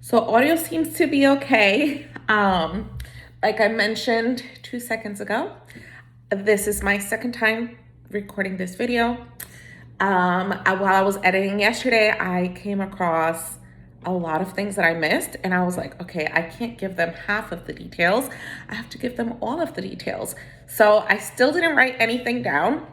So audio seems to be okay. Like I mentioned 2 seconds ago, this is my second time recording this video. While I was editing yesterday, I came across a lot of things that I missed, and I was like, okay, I can't give them half of the details. I have to give them all of the details. So I still didn't write anything down.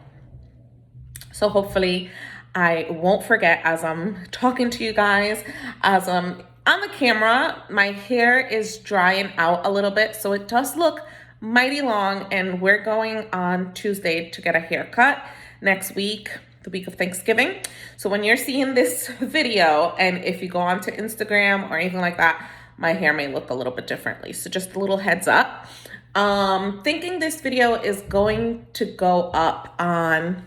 So hopefully I won't forget as I'm talking to you guys. As I'm on the camera, my hair is drying out a little bit, so it does look mighty long, and we're going on Tuesday to get a haircut next week, the week of Thanksgiving. So when you're seeing this video, and if you go onto Instagram or anything like that, my hair may look a little bit differently. So just a little heads up. Thinking this video is going to go up on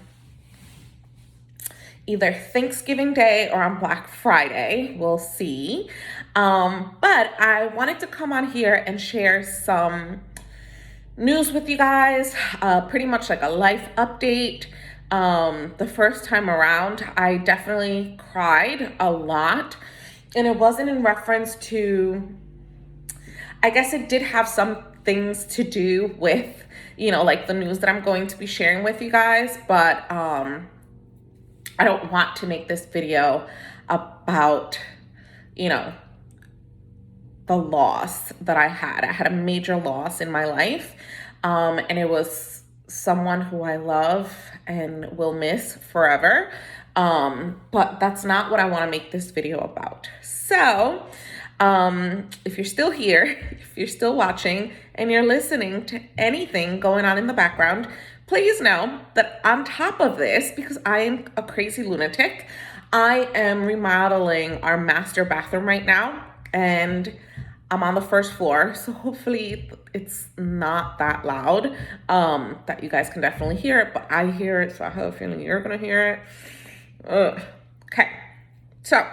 either Thanksgiving Day or on Black Friday. We'll see. But I wanted to come on here and share some news with you guys, pretty much like a life update. The first time around, I definitely cried a lot, and it wasn't in reference to, I guess it did have some things to do with, like the news that I'm going to be sharing with you guys, but I don't want to make this video about, the loss that I had. I had a major loss in my life, and it was someone who I love and will miss forever. But that's not what I want to make this video about. So, if you're still here, if you're still watching, and you're listening to anything going on in the background, please know that on top of this, because I am a crazy lunatic, I am remodeling our master bathroom right now, and I'm on the first floor, so hopefully it's not that loud, that you guys can definitely hear it, but I hear it, so I have a feeling you're gonna hear it. Okay, so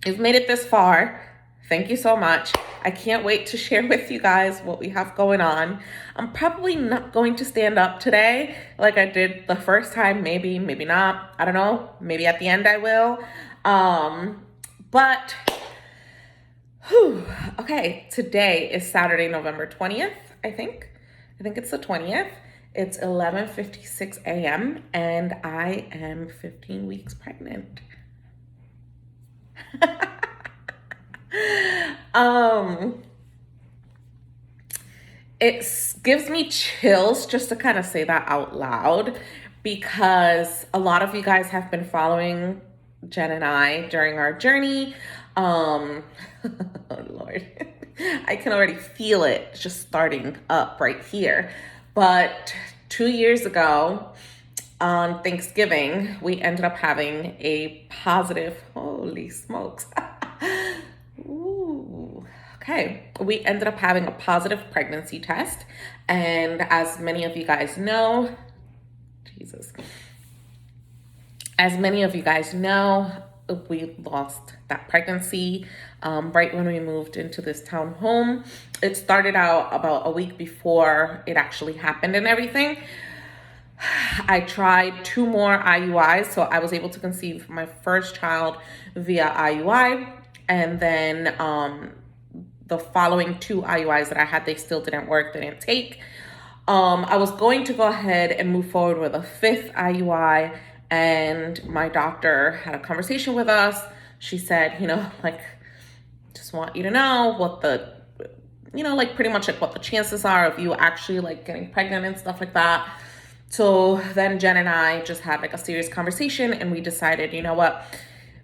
you've made it this far. Thank you so much. I can't wait to share with you guys what we have going on. I'm probably not going to stand up today like I did the first time. Maybe, maybe not. I don't know. Maybe at the end I will. But, okay. Today is Saturday, November 20th, I think. I think it's the 20th. It's 11:56 a.m. and I am 15 weeks pregnant. It gives me chills just to kind of say that out loud, because a lot of you guys have been following Jen and I during our journey. Oh Lord, I can already feel it just starting up right here. But 2 years ago on Thanksgiving, we ended up having a positive, holy smokes. Ooh, okay. We ended up having a positive pregnancy test. And as many of you guys know, as many of you guys know, we lost that pregnancy right when we moved into this townhome. It started out about a week before it actually happened and everything. I tried 2 more IUIs, so I was able to conceive my first child via IUI. And then the following 2 IUIs that I had, they still didn't work, they didn't take. I was going to go ahead and move forward with a 5th IUI, and my doctor had a conversation with us. She said, just want you to know what the, pretty much like what the chances are of you actually like getting pregnant and stuff like that. So then Jen and I just had like a serious conversation, and we decided, you know what?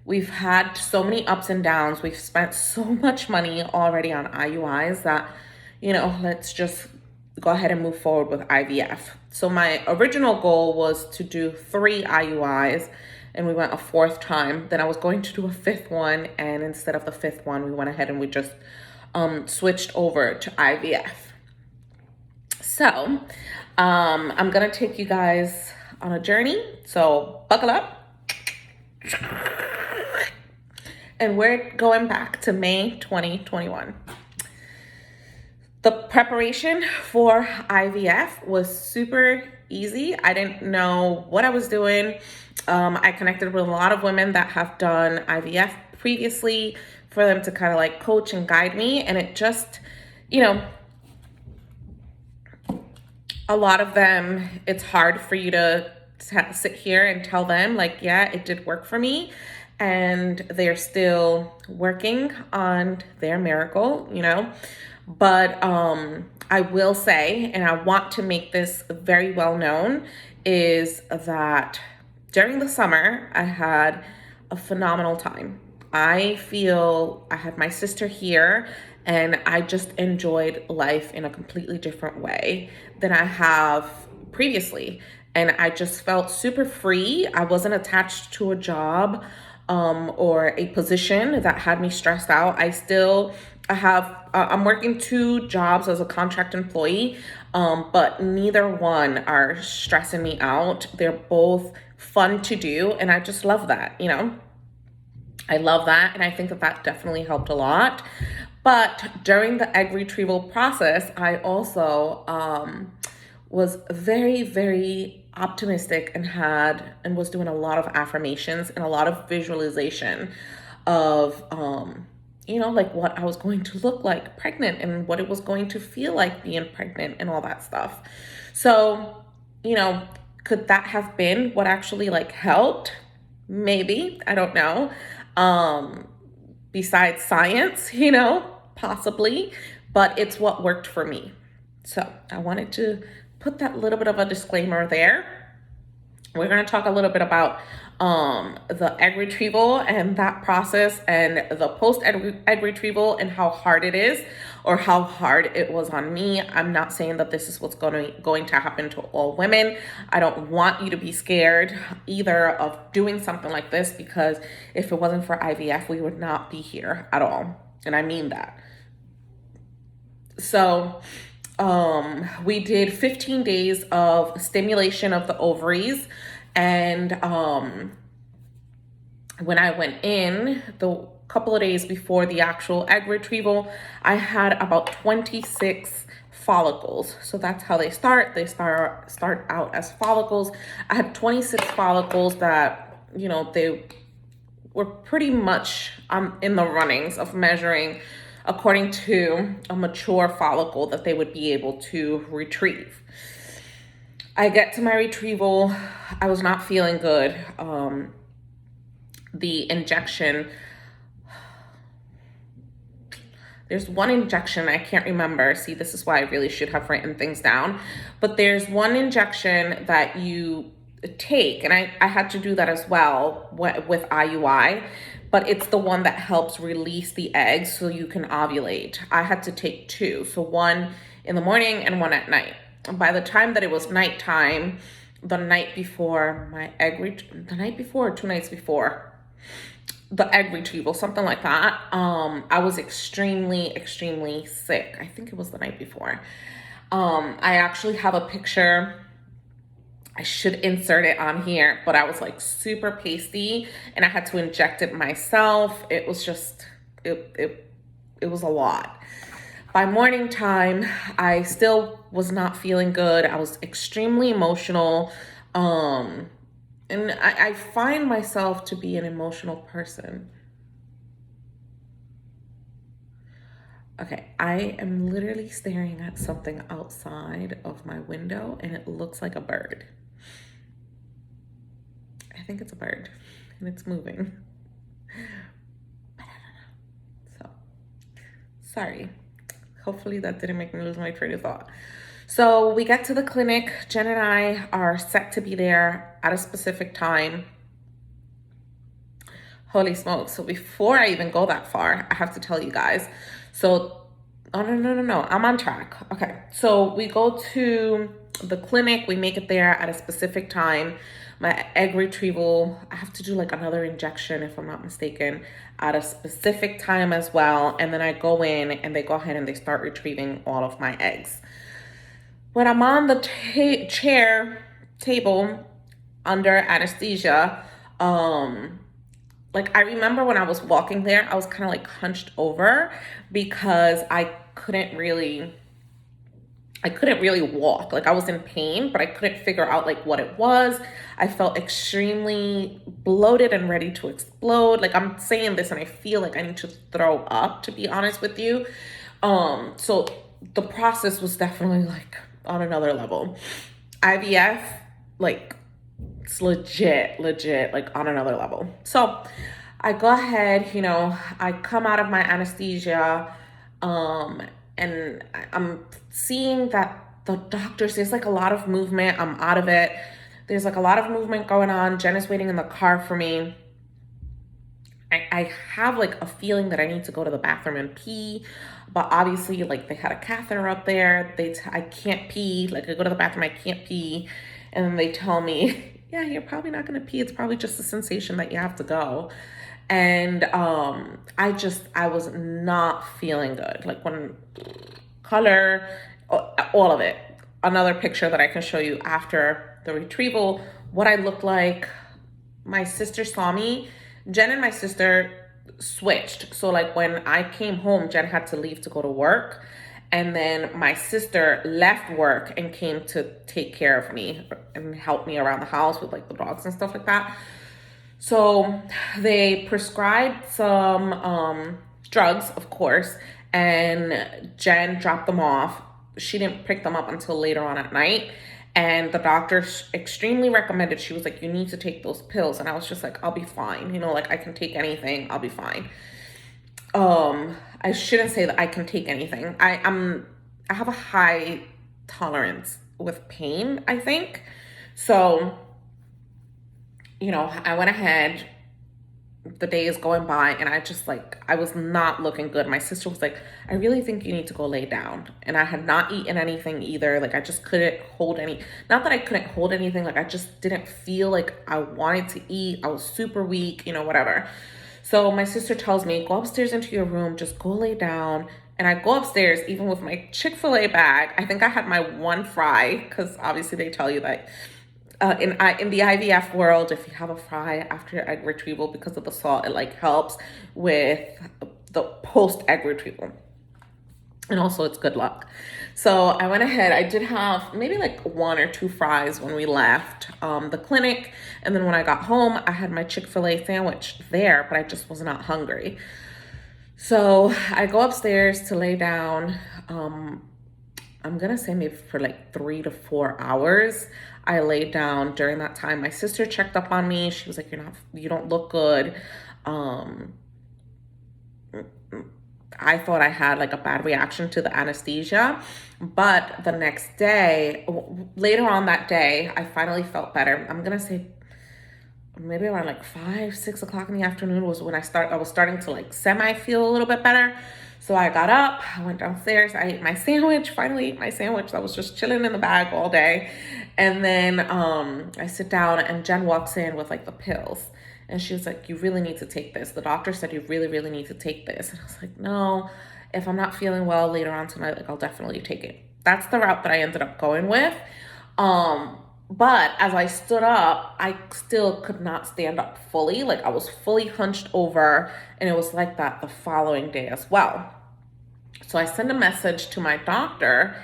We've had so many ups and downs. We've spent so much money already on IUIs that, let's just go ahead and move forward with IVF. So my original goal was to do 3 IUIs, and we went a 4th time. Then I was going to do a 5th one, and instead of the 5th one, we went ahead and we just switched over to IVF. So I'm gonna take you guys on a journey. So buckle up. And we're going back to May 2021. The preparation for IVF was super easy. I didn't know what I was doing. I connected with a lot of women that have done IVF previously. for them to kind of like coach and guide me. And it just, you know, a lot of them, it's hard for you to sit here and tell them like, yeah, it did work for me. And they're still working on their miracle, you know. But I will say, and I want to make this very well known, is that during the summer, I had a phenomenal time. I feel I had my sister here, and I just enjoyed life in a completely different way than I have previously. And I just felt super free. I wasn't attached to a job or a position that had me stressed out. I'm working 2 jobs as a contract employee, but neither one are stressing me out. They're both fun to do, and I just love that, you know? I love that, and I think that that definitely helped a lot. But during the egg retrieval process, I also was very, very optimistic and was doing a lot of affirmations and a lot of visualization of, you know, like what I was going to look like pregnant and what it was going to feel like being pregnant and all that stuff. So, you know, could that have been what actually like helped? Maybe, I don't know. Besides science, you know, possibly, but it's what worked for me. So I wanted to put that little bit of a disclaimer there. We're going to talk a little bit about the egg retrieval and that process and the post egg retrieval and how hard it is, or how hard it was on me. I'm not saying that this is what's going to happen to all women. I don't want you to be scared either of doing something like this, because if it wasn't for IVF, we would not be here at all. And I mean that. So we did 15 days of stimulation of the ovaries. And when I went in, the couple of days before the actual egg retrieval, I had about 26 follicles. So that's how they start. They start out as follicles. I had 26 follicles that, you know, they were pretty much in the runnings of measuring according to a mature follicle that they would be able to retrieve. I get to my retrieval. I was not feeling good. The injection, there's one injection, I can't remember. See, this is why I really should have written things down. But there's one injection that you take, and I had to do that as well with IUI, but it's the one that helps release the eggs so you can ovulate. I had to take 2, so one in the morning and one at night. By the time that it was nighttime, the night before the night before or 2 nights before the egg retrieval, something like that, I was extremely, extremely sick. I think it was the night before. I actually have a picture. I should insert it on here, but I was like super pasty and I had to inject it myself. It was just, it was a lot. By morning time, I still was not feeling good. I was extremely emotional. And I find myself to be an emotional person. Okay, I am literally staring at something outside of my window and it looks like a bird. I think it's a bird and it's moving. But I don't know. So, sorry. Hopefully that didn't make me lose my train of thought. So we get to the clinic. Jen and I are set to be there at a specific time. Holy smokes. So before I even go that far, I have to tell you guys. So, oh, no. I'm on track. Okay. So we go to the clinic. We make it there at a specific time. My egg retrieval, I have to do like another injection, if I'm not mistaken, at a specific time as well. And then I go in and they go ahead and they start retrieving all of my eggs. When I'm on the table under anesthesia, like I remember when I was walking there, I was kind of like hunched over because I couldn't really I couldn't really walk. Like I was in pain, but I couldn't figure out like what it was. I felt extremely bloated and ready to explode. Like I'm saying this and I feel like I need to throw up, to be honest with you. So the process was definitely like on another level. IVF, like it's legit, like on another level. So I go ahead, I come out of my anesthesia, and I'm seeing that the doctors, there's like a lot of movement. I'm out of it. There's like a lot of movement going on. Jen is waiting in the car for me. I have like a feeling that I need to go to the bathroom and pee, but obviously like they had a catheter up there. I can't pee. Like I go to the bathroom, I can't pee. And then they tell me, yeah, you're probably not going to pee. It's probably just a sensation that you have to go. And I was not feeling good. Like when color, all of it. Another picture that I can show you after the retrieval, what I looked like. My sister saw me. Jen and my sister switched. So like when I came home, Jen had to leave to go to work. And then my sister left work and came to take care of me and help me around the house with like the dogs and stuff like that. So they prescribed some drugs, of course, and Jen dropped them off. She didn't pick them up until later on at night. And the doctor extremely recommended, she was like, you need to take those pills. And I was just like, I'll be fine. Like I can take anything. I'll be fine. I shouldn't say that I can take anything. I have a high tolerance with pain, I think. So, I went ahead, the day is going by, and I was not looking good. My sister was like, I really think you need to go lay down. And I had not eaten anything either. Like I just couldn't hold not that I couldn't hold anything, like I just didn't feel like I wanted to eat. I was super weak, whatever. So my sister tells me, go upstairs into your room, just go lay down. And I go upstairs, even with my Chick-fil-A bag. I think I had my one fry, because obviously they tell you that in the IVF world, if you have a fry after egg retrieval, because of the salt, it like helps with the post egg retrieval. And also it's good luck. So I went ahead, I did have maybe like 1 or 2 fries when we left the clinic. And then when I got home, I had my Chick-fil-A sandwich there, but I just was not hungry. So I go upstairs to lay down. I'm gonna say maybe for like 3 to 4 hours. I laid down. During that time, my sister checked up on me. She was like, you don't look good. I thought I had like a bad reaction to the anesthesia, but the next day, later on that day, I finally felt better. I'm gonna say maybe around like 5, 6 o'clock in the afternoon was when I was starting to like semi feel a little bit better. So I got up, I went downstairs, I ate my sandwich, finally ate my sandwich that was just chilling in the bag all day. And then I sit down and Jen walks in with like the pills. And she was like, you really need to take this. The doctor said you really, really need to take this. And I was like, no, if I'm not feeling well later on tonight, like I'll definitely take it. That's the route that I ended up going with. But as I stood up, I still could not stand up fully. Like I was fully hunched over, and it was like that the following day as well. So I sent a message to my doctor.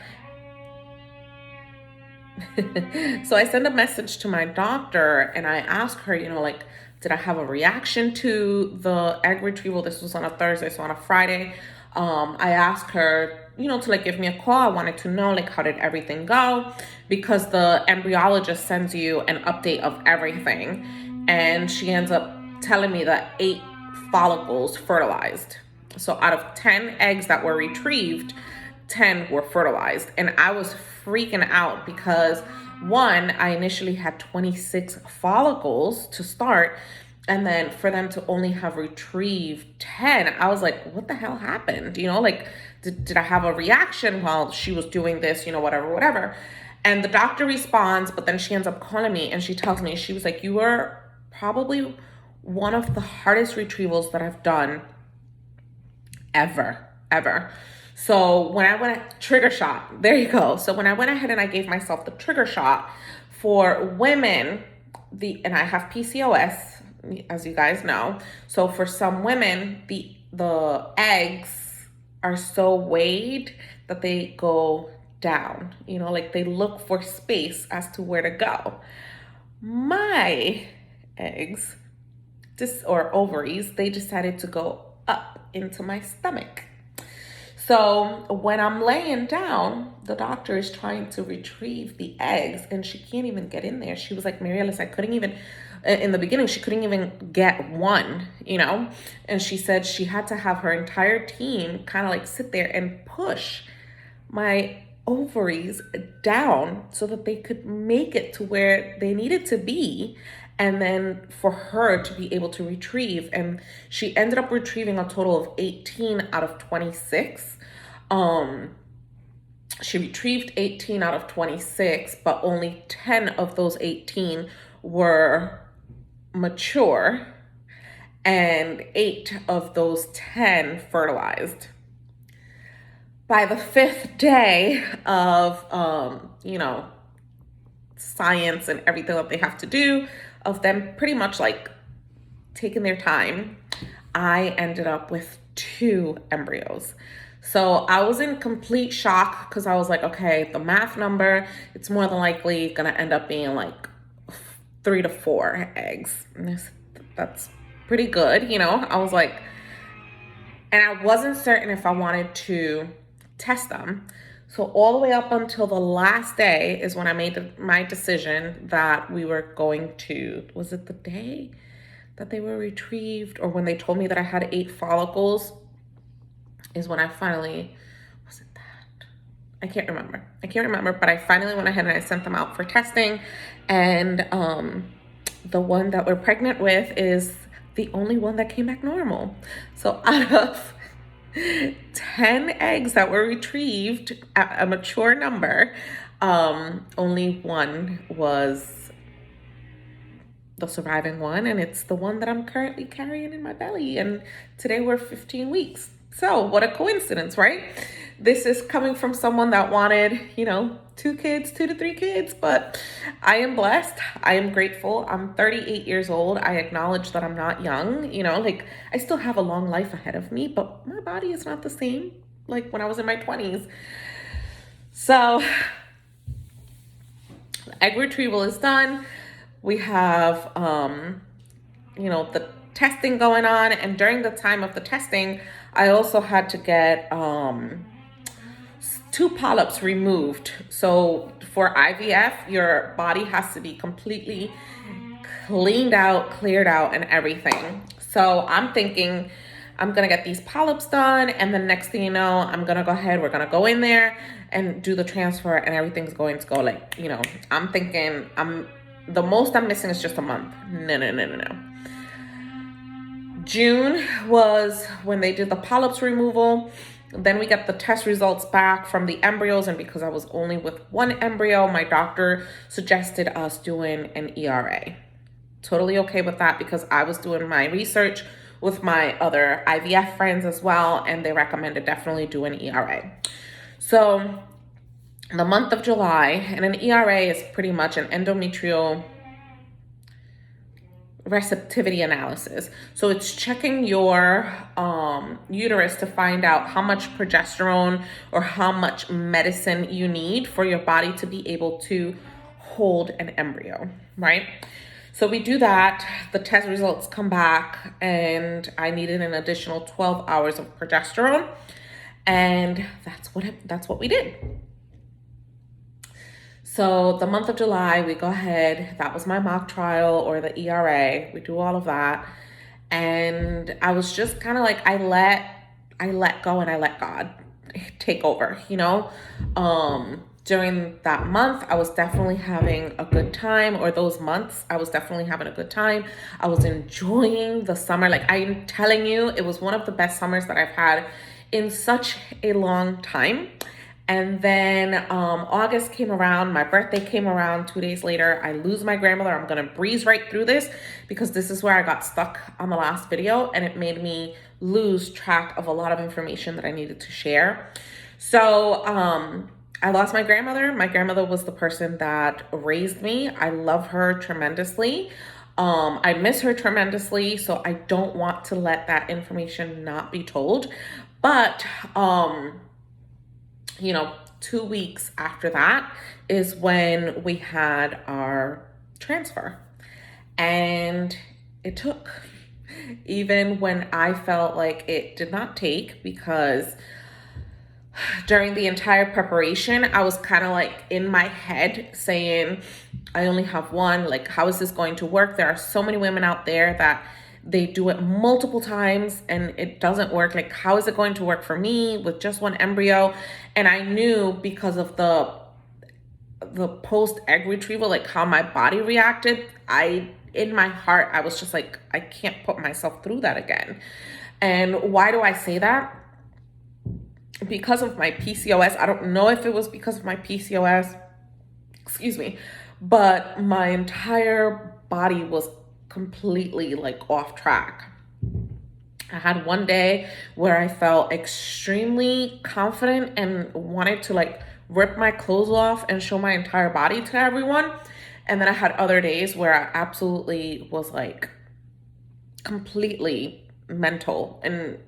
So I sent a message to my doctor and I asked her, like, did I have a reaction to the egg retrieval? This was on a Thursday, so on a Friday. I asked her, to like give me a call. I wanted to know like how did everything go, because the embryologist sends you an update of everything, and she ends up telling me that 8 follicles fertilized. So out of 10 eggs that were retrieved, 10 were fertilized. And I was freaking out because one, I initially had 26 follicles to start. And then for them to only have retrieved 10, I was like, what the hell happened? Like, did I have a reaction while she was doing this, whatever. And the doctor responds, but then she ends up calling me and she tells me, she was like, you were probably one of the hardest retrievals that I've done ever. So when I went trigger shot, there you go. So when I went ahead and I gave myself the trigger shot for women, and I have PCOS, as you guys know. So for some women, the eggs are so weighed that they go down, you know, like they look for space as to where to go. My eggs, or ovaries, they decided to go up into my stomach. So when I'm laying down, the doctor is trying to retrieve the eggs and she can't even get in there. She was like, Mary Alice, I couldn't even, in the beginning, she couldn't even get one, you know? And she said she had to have her entire team kind of like sit there and push my ovaries down so that they could make it to where they needed to be, and then for her to be able to retrieve. And she ended up retrieving a total of 18 out of 26. She retrieved 18 out of 26, but only 10 of those 18 were mature, and 8 of those 10 fertilized. By the 5th day of, you know, science and everything that they have to do, of them pretty much like taking their time, I ended up with 2 embryos. So I was in complete shock because I was like, okay, the math number, it's more than likely gonna end up being like 3 to 4 eggs. And that's pretty good, you know? I was like, and I wasn't certain if I wanted to test them. So all the way up until the last day is when I made my decision that we were going to, was it the day that they were retrieved, or when they told me that I had 8 follicles, is when I finally, was it that? I can't remember, but I finally went ahead and I sent them out for testing. And the one that we're pregnant with is the only one that came back normal. So out of 10 eggs that were retrieved at a mature number, only one was the surviving one, and it's the one that I'm currently carrying in my belly. And today we're 15 weeks. So what a coincidence, right? This is coming from someone that wanted, you know, 2 to 3 kids, but I am blessed. I am grateful. I'm 38 years old. I acknowledge that I'm not young, you know, like I still have a long life ahead of me, but my body is not the same like when I was in my 20s. So egg retrieval is done. We have, you know, the testing going on. And during the time of the testing, I also had to get 2 polyps removed. So for IVF, your body has to be completely cleaned out, cleared out, and everything. So I'm thinking I'm gonna get these polyps done, and the next thing you know, I'm gonna go ahead, we're gonna go in there and do the transfer, and everything's going to go like, you know, I'm thinking the most I'm missing is just a month. No. June was when they did the polyps removal. Then we got the test results back from the embryos, and because I was only with 1 embryo, my doctor suggested us doing an ERA. Totally okay with that because I was doing my research with my other IVF friends as well, and they recommended definitely do an ERA. So the month of July, and an ERA is pretty much an endometrial receptivity analysis. So it's checking your uterus to find out how much progesterone or how much medicine you need for your body to be able to hold an embryo, right? So we do that, the test results come back, and I needed an additional 12 hours of progesterone, and that's what we did. So the month of July, we go ahead, that was my mock trial or the ERA, we do all of that. And I was just kind of like, I let go and I let God take over, you know? During that month, I was definitely having a good time, or those months, I was definitely having a good time. I was enjoying the summer. Like I'm telling you, it was one of the best summers that I've had in such a long time. And then August came around, my birthday came around 2 days later. I lose my grandmother. I'm gonna breeze right through this because this is where I got stuck on the last video, and it made me lose track of a lot of information that I needed to share. So I lost my grandmother. My grandmother was the person that raised me. I love her tremendously. I miss her tremendously, so I don't want to let that information not be told. But, you know, 2 weeks after that is when we had our transfer. And it took, even when I felt like it did not take, because during the entire preparation, I was kind of like in my head saying, I only have one. Like, how is this going to work? There are so many women out there that they do it multiple times and it doesn't work. Like, how is it going to work for me with just one embryo? And I knew, because of the post egg retrieval, like how my body reacted, in my heart, I was just like, I can't put myself through that again. And why do I say that? Because of my PCOS. I don't know if it was because of my PCOS, excuse me, but my entire body was completely like off track. I had one day where I felt extremely confident and wanted to like rip my clothes off and show my entire body to everyone. And then I had other days where I absolutely was like completely mental. And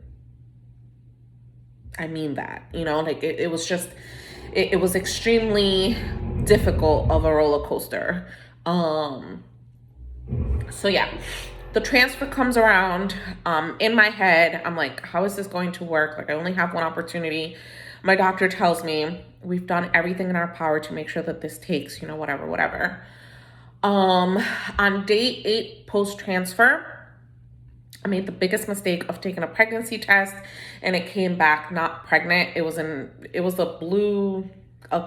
I mean that, like it was just, it was extremely difficult of a roller coaster. So yeah, the transfer comes around. In my head, I'm like, how is this going to work? Like, I only have one opportunity. My doctor tells me we've done everything in our power to make sure that this takes, whatever. On day 8 post-transfer, I made the biggest mistake of taking a pregnancy test, and it came back not pregnant. It was a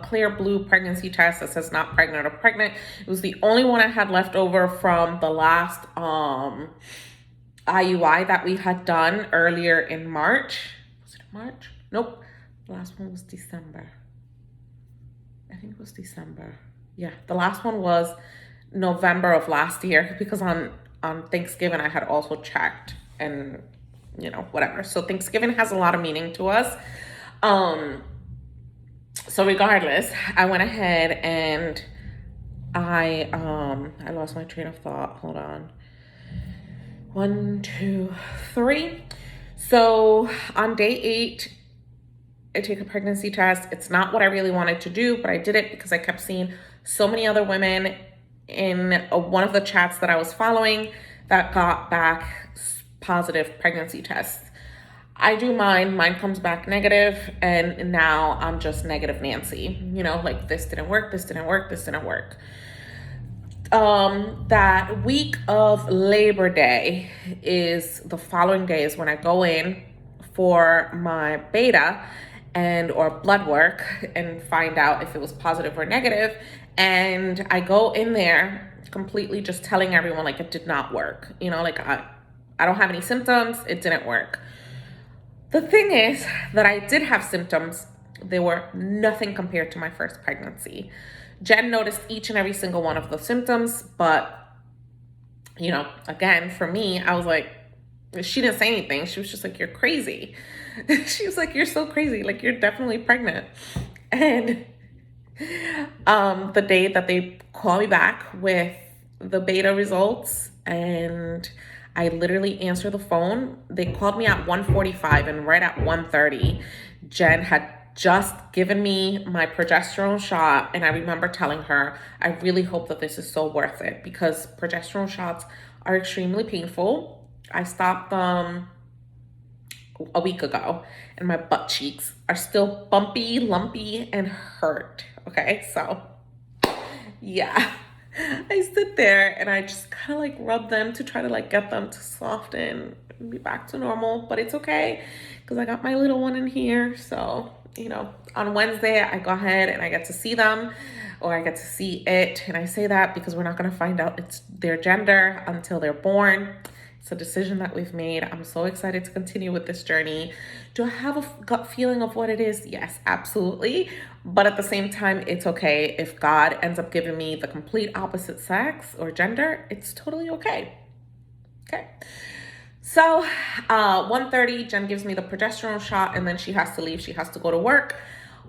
clear blue pregnancy test that says not pregnant or pregnant. It was the only one I had left over from the last IUI that we had done earlier in March. Was it March? Nope. The last one was December. I think it was December. Yeah, the last one was November of last year, because on Thanksgiving I had also checked, and whatever. So Thanksgiving has a lot of meaning to us. So regardless, I went ahead and I lost my train of thought. Hold on. 1, 2, 3. So on day 8, I take a pregnancy test. It's not what I really wanted to do, but I did it because I kept seeing so many other women in one of the chats that I was following that got back positive pregnancy tests. I do mine. Mine comes back negative, and now I'm just negative Nancy. Like, this didn't work, this didn't work, this didn't work. That week of Labor Day is the following day is when I go in for my beta or blood work and find out if it was positive or negative. And I go in there completely just telling everyone like it did not work. Like I don't have any symptoms. It didn't work. The thing is that I did have symptoms. They were nothing compared to my first pregnancy. Jen noticed each and every single one of the symptoms, but again, for me, I was like, she didn't say anything. She was just like, you're crazy. She was like, you're so crazy. Like, you're definitely pregnant. And the day that they call me back with the beta results, and I literally answer the phone, they called me at 1:45, and right at 1:30, Jen had just given me my progesterone shot. And I remember telling her, I really hope that this is so worth it, because progesterone shots are extremely painful. I stopped them a week ago, and my butt cheeks are still bumpy, lumpy, and hurt. Okay, so yeah, I sit there and I just kind of like rub them to try to like get them to soften and be back to normal, but it's okay because I got my little one in here. So on Wednesday I go ahead and I get to see them, or I get to see it. And I say that because we're not going to find out it's their gender until they're born. It's a decision that we've made. I'm so excited to continue with this journey. Do I have a gut feeling of what it is? Yes, absolutely. But at the same time, it's okay. If God ends up giving me the complete opposite sex or gender, it's totally okay. Okay. So 1:30, Jen gives me the progesterone shot, and then she has to leave. She has to go to work.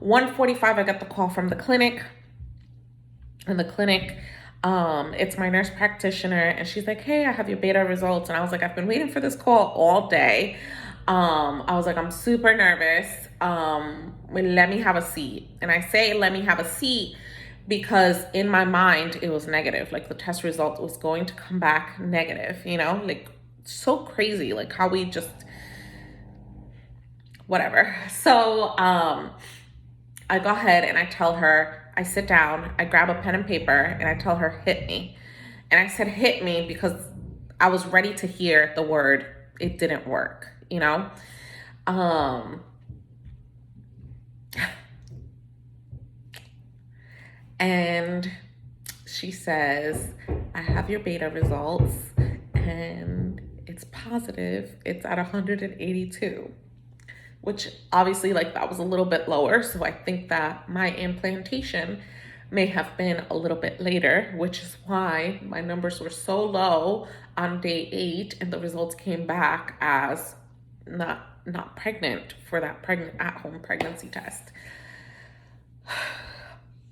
1:45, I get the call from the clinic. And the clinic, it's my nurse practitioner, and she's like, hey, I have your beta results. And I was like, I've been waiting for this call all day. I was like, I'm super nervous. Let me have a seat. And I say, let me have a seat because in my mind, it was negative. Like the test result was going to come back negative, you know, like so crazy, like how we just, whatever. So, I go ahead and I tell her, I sit down, I grab a pen and paper and I tell her, hit me. And I said, hit me because I was ready to hear the word, it didn't work, you know? Um, and she says, I have your beta results and it's positive. It's at 182, which obviously like that was a little bit lower. So I think that my implantation may have been a little bit later, which is why my numbers were so low on day 8 and the results came back as not pregnant for that pregnant at-home pregnancy test.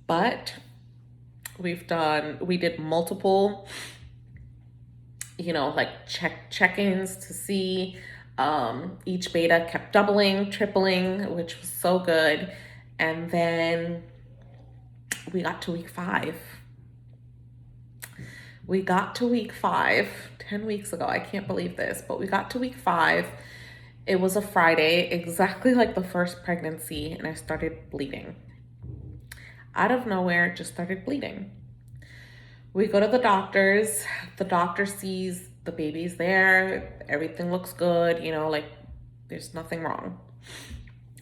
But we did multiple, you know, like check-ins to see. Each beta kept doubling, tripling, which was so good. And then we got to week 5. We got to week 5, 10 weeks ago. I can't believe this, but we got to week 5. It was a Friday, exactly like the first pregnancy, and I started bleeding. Out of nowhere, just started bleeding. We go to the doctors. The doctor sees the baby's there. Everything looks good, you know, like there's nothing wrong.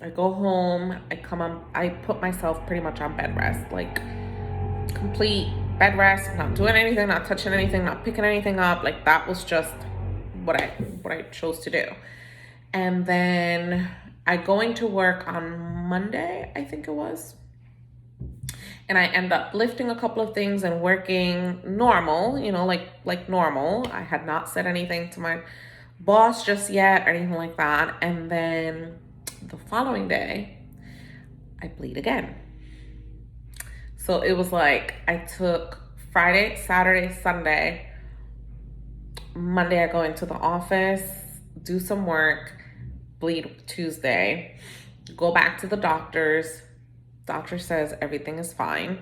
I go home, I put myself pretty much on bed rest, like complete bed rest, not doing anything, not touching anything, not picking anything up. Like that was just what I chose to do. And then I go into work on Monday, I think it was. And I end up lifting a couple of things and working normal, you know, like normal. I had not said anything to my boss just yet or anything like that. And then the following day, I bleed again. So it was like I took Friday, Saturday, Sunday. Monday, I go into the office, do some work, bleed Tuesday, go back to the doctor's. Doctor says everything is fine.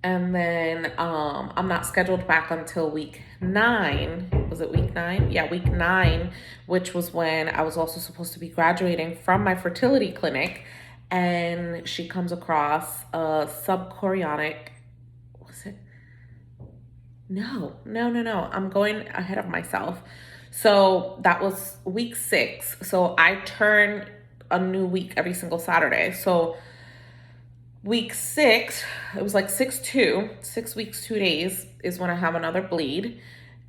And then I'm not scheduled back until week 9. Was it week 9? Yeah, week 9, which was when I was also supposed to be graduating from my fertility clinic. And she comes across a subchorionic, was it? No. I'm going ahead of myself. So that was week 6. So I turn a new week every single Saturday. So week 6, it was like 6 weeks, 2 days is when I have another bleed.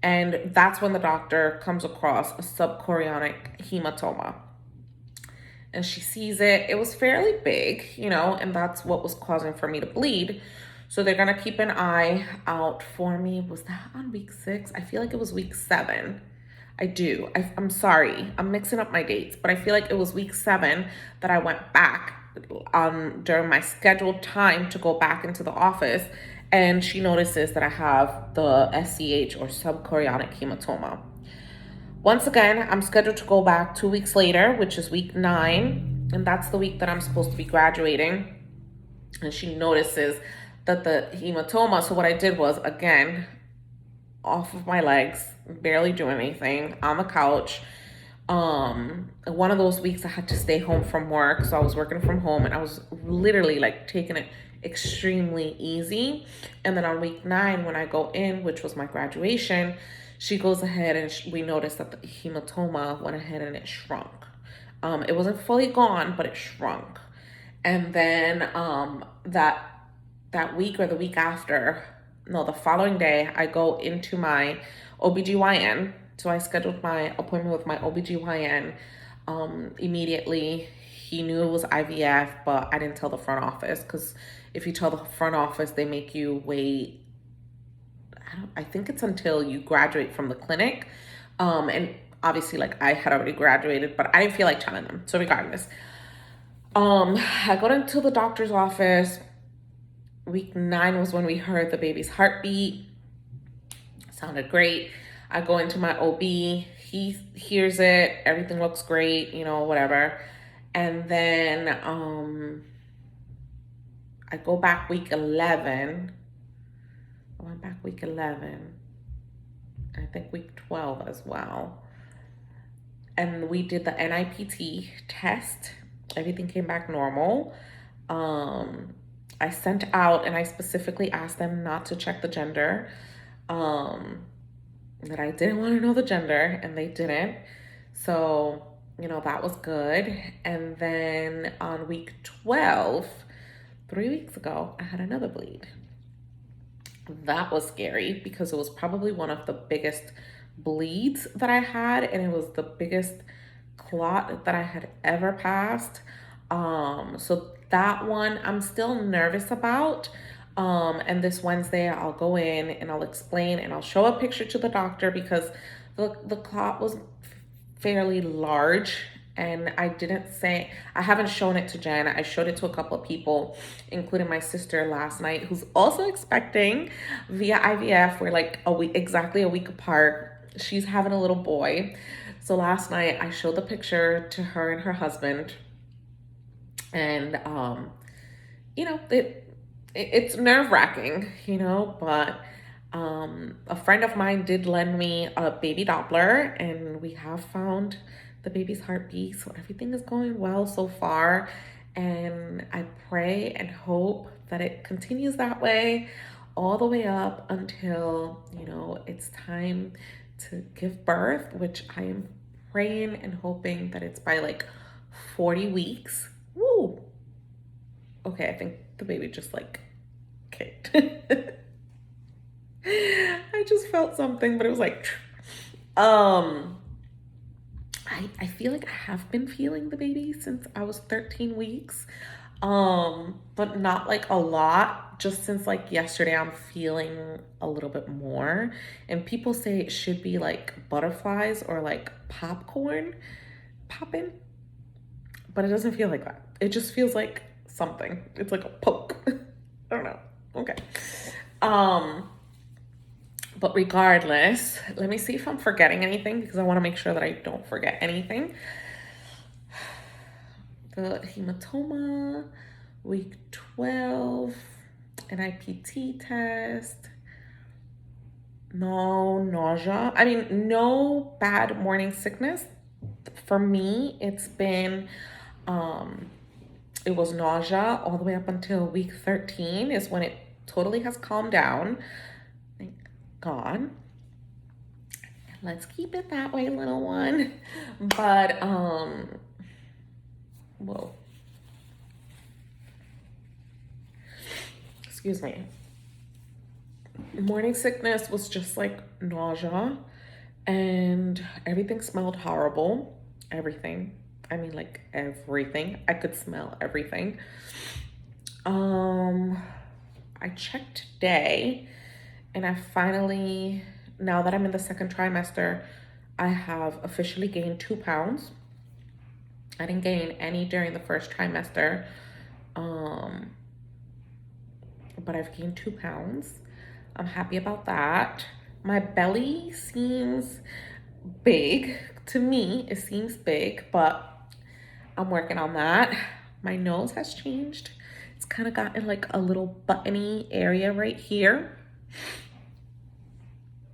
And that's when the doctor comes across a subchorionic hematoma. And she sees it. It was fairly big, you know, and that's what was causing for me to bleed. So they're going to keep an eye out for me. Was that on week 6? I feel like it was week 7. I'm sorry. I'm mixing up my dates, but I feel like it was week 7 that I went back during my scheduled time to go back into the office. And she notices that I have the SCH or subchorionic hematoma. Once again, I'm scheduled to go back 2 weeks later, which is week 9. And that's the week that I'm supposed to be graduating. And she notices that the hematoma, so what I did was, again, off of my legs, barely doing anything, on the couch. One of those weeks I had to stay home from work, so I was working from home and I was literally like taking it extremely easy. And then on week 9, when I go in, which was my graduation, she goes ahead and we noticed that the hematoma went ahead and it shrunk. It wasn't fully gone, but it shrunk. And then that week or the week after, no, the following day, I go into my OBGYN. So I scheduled my appointment with my OBGYN immediately. He knew it was IVF, but I didn't tell the front office because if you tell the front office, they make you wait. I think it's until you graduate from the clinic. And obviously, like I had already graduated, but I didn't feel like telling them. So regardless, I go into the doctor's office. Week 9 was when we heard the baby's heartbeat. Sounded great. I go into my OB. he hears it, everything looks great, you know, whatever. And then I go back week 11. I went back week 11. I think week 12 as well. And we did the NIPT test. Everything came back normal. I sent out and I specifically asked them not to check the gender. That I didn't want to know the gender, and they didn't. So, you know, that was good. And then on week 12, 3 weeks ago, I had another bleed. That was scary because it was probably one of the biggest bleeds that I had, and it was the biggest clot that I had ever passed. So that one I'm still nervous about. And this Wednesday I'll go in and I'll explain and I'll show a picture to the doctor because the clot was fairly large, and I haven't shown it to Jen. I showed it to a couple of people, including my sister last night, who's also expecting via IVF. We're like exactly a week apart. She's having a little boy. So last night I showed the picture to her and her husband, and you know, it's nerve-wracking, you know, but a friend of mine did lend me a baby Doppler, and we have found the baby's heartbeat, so everything is going well so far, and I pray and hope that it continues that way all the way up until, you know, it's time to give birth, which I am praying and hoping that it's by like 40 weeks. Woo! Okay, I think the baby just like kicked. I just felt something, but it was like, I feel like I have been feeling the baby since I was 13 weeks, but not like a lot. Just since like yesterday, I'm feeling a little bit more. And people say it should be like butterflies or like popcorn popping, but it doesn't feel like that. It just feels like something. It's like a poke. I don't know. Okay. But regardless, let me see if I'm forgetting anything because I want to make sure that I don't forget anything. The hematoma, week 12, NIPT test, no nausea. I mean, no bad morning sickness. For me, it's been, it was nausea all the way up until week 13 is when it totally has calmed down. Thank God. Let's keep it that way, little one. But, whoa. Excuse me. Morning sickness was just like nausea, and everything smelled horrible. Everything. I mean, like everything. I could smell everything. I checked today, and I finally, now that I'm in the second trimester, I have officially gained 2 pounds. I didn't gain any during the first trimester, but I've gained 2 pounds. I'm happy about that. My belly seems big. To me, it seems big, but I'm working on that. My nose has changed. It's kind of gotten like a little buttony area right here.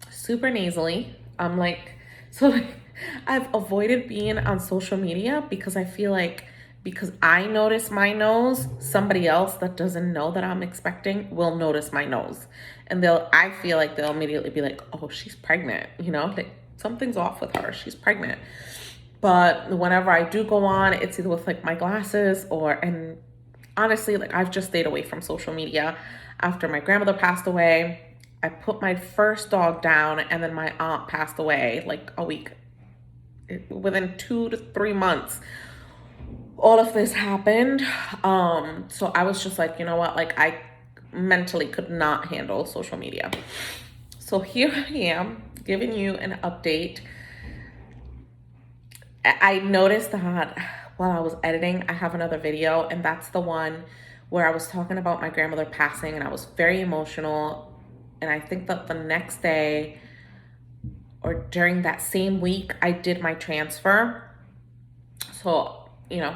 Super nasally. I'm like, so like, I've avoided being on social media because I feel like because I notice my nose, somebody else that doesn't know that I'm expecting will notice my nose. And I feel like they'll immediately be like, oh, she's pregnant, you know, like something's off with her, she's pregnant. But whenever I do go on, it's either with like my glasses and honestly, like I've just stayed away from social media. After my grandmother passed away, I put my first dog down, and then my aunt passed away like a week, within 2 to 3 months. All of this happened. So I was just like, you know what? Like I mentally could not handle social media. So here I am giving you an update. I noticed that while I was editing, I have another video, and that's the one where I was talking about my grandmother passing, and I was very emotional. And I think that the next day or during that same week, I did my transfer. So, you know,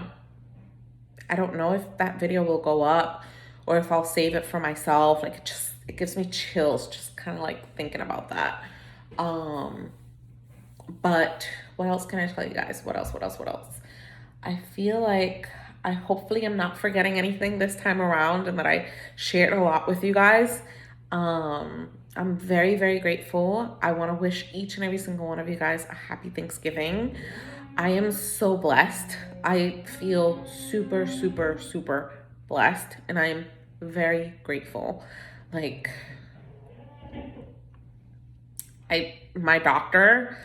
I don't know if that video will go up or if I'll save it for myself. Like, it gives me chills just kind of like thinking about that. But what else can I tell you guys? What else? I feel like I hopefully am not forgetting anything this time around and that I shared a lot with you guys. I'm very, very grateful. I want to wish each and every single one of you guys a happy Thanksgiving. I am so blessed. I feel super, super, super blessed, and I am very grateful. Like, my doctor,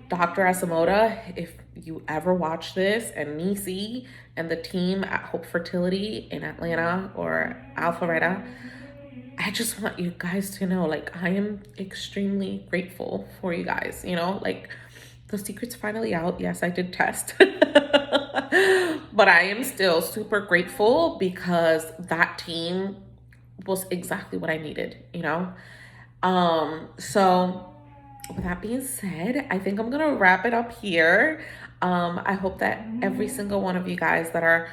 Dr. Asamoda, if you ever watch this, and Nisi and the team at Hope Fertility in Atlanta or Alpharetta, I just want you guys to know, like, I am extremely grateful for you guys, you know, like, the secret's finally out. Yes, I did test, but I am still super grateful because that team was exactly what I needed, you know? So with that being said, I think I'm gonna wrap it up here. I hope that every single one of you guys that are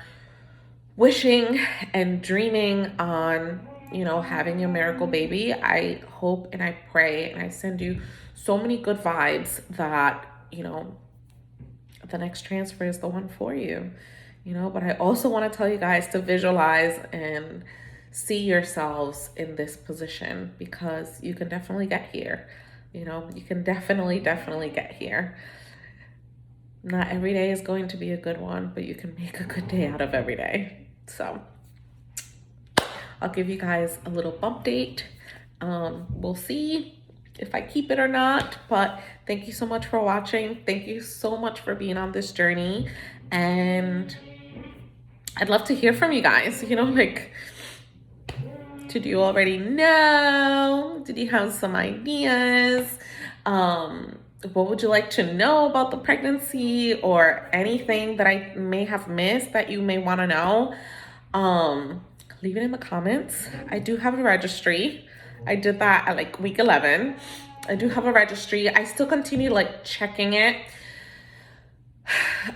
wishing and dreaming on, you know, having your miracle baby, I hope and I pray and I send you so many good vibes that, you know, the next transfer is the one for you, you know. But I also want to tell you guys to visualize and see yourselves in this position, because you can definitely get here. You know, you can definitely get here. Not every day is going to be a good one, but you can make a good day out of every day. So I'll give you guys a little bump date. We'll see if I keep it or not, but thank you so much for watching. Thank you so much for being on this journey, and I'd love to hear from you guys. You know, like, did you already know? Did you have some ideas? What would you like to know about the pregnancy, or anything that I may have missed that you may want to know? Leave it in the comments. I do have a registry. I did that at like week 11. I do have a registry. I still continue like checking it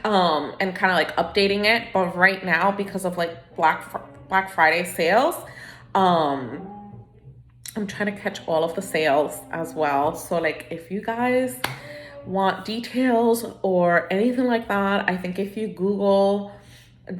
and kind of like updating it, but right now, because of like Black Friday sales, I'm trying to catch all of the sales as well. So like, if you guys want details or anything like that, I think if you Google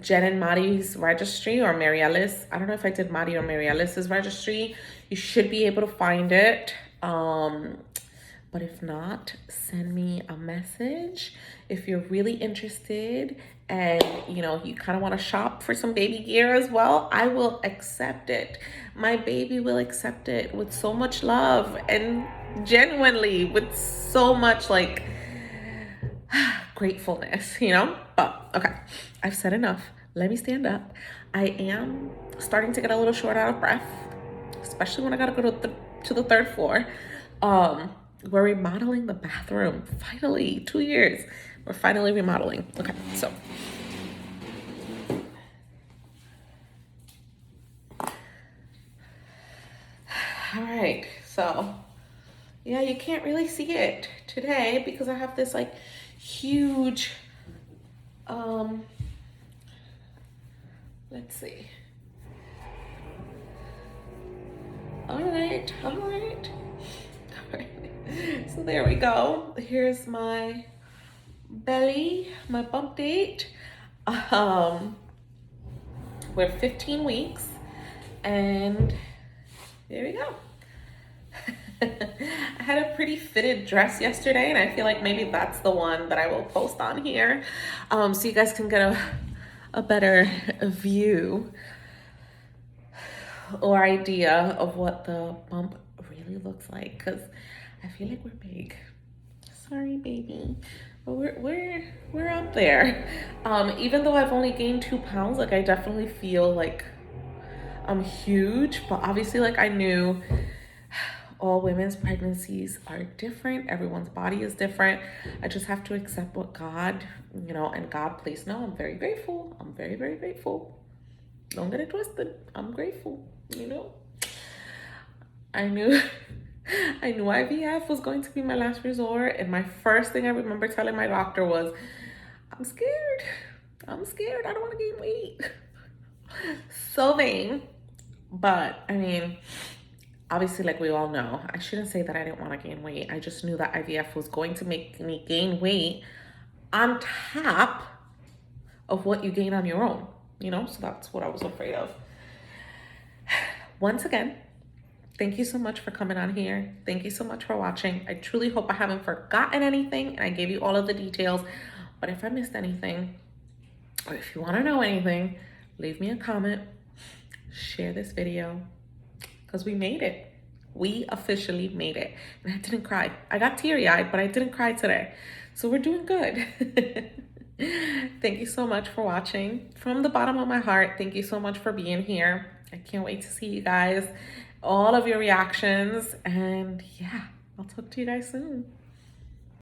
Jen and Mari's registry, or Mariellis, I don't know if I did Mari or Mariellis's registry, you should be able to find it. But if not, send me a message if you're really interested and, you know, you kind of want to shop for some baby gear as well. I will accept it. My baby will accept it with so much love and genuinely with so much like gratefulness, you know? But okay, I've said enough. Let me stand up. I am starting to get a little short out of breath, especially when I gotta go to the third floor. We're remodeling the bathroom. Finally, 2 years. We're finally remodeling. Okay, so. All right, so yeah, you can't really see it today because I have this like huge, let's see. All right. So there we go. Here's my belly, my bump date. We're 15 weeks, and there we go. I had a pretty fitted dress yesterday, and I feel like maybe that's the one that I will post on here, so you guys can get a better view or idea of what the bump really looks like, because I feel like we're big. Sorry, baby, but we're up there. Even though I've only gained 2 pounds, like I definitely feel like I'm huge. But obviously, like, I knew all women's pregnancies are different. Everyone's body is different. I just have to accept what God, you know, and God, please know, I'm very grateful. I'm very, very grateful. Don't get it twisted. I'm grateful, you know. I knew I knew IVF was going to be my last resort, and my first thing I remember telling my doctor was, I'm scared. I'm scared. I don't want to gain weight. So vain. But I mean, obviously, like we all know, I shouldn't say that I didn't want to gain weight. I just knew that IVF was going to make me gain weight on top of what you gain on your own, you know? So that's what I was afraid of. Once again, thank you so much for coming on here. Thank you so much for watching. I truly hope I haven't forgotten anything and I gave you all of the details. But if I missed anything, or if you want to know anything, leave me a comment, share this video, because we made it. We officially made it. And I didn't cry. I got teary-eyed, but I didn't cry today. So we're doing good. Thank you so much for watching. From the bottom of my heart, thank you so much for being here. I can't wait to see you guys, all of your reactions. And yeah, I'll talk to you guys soon.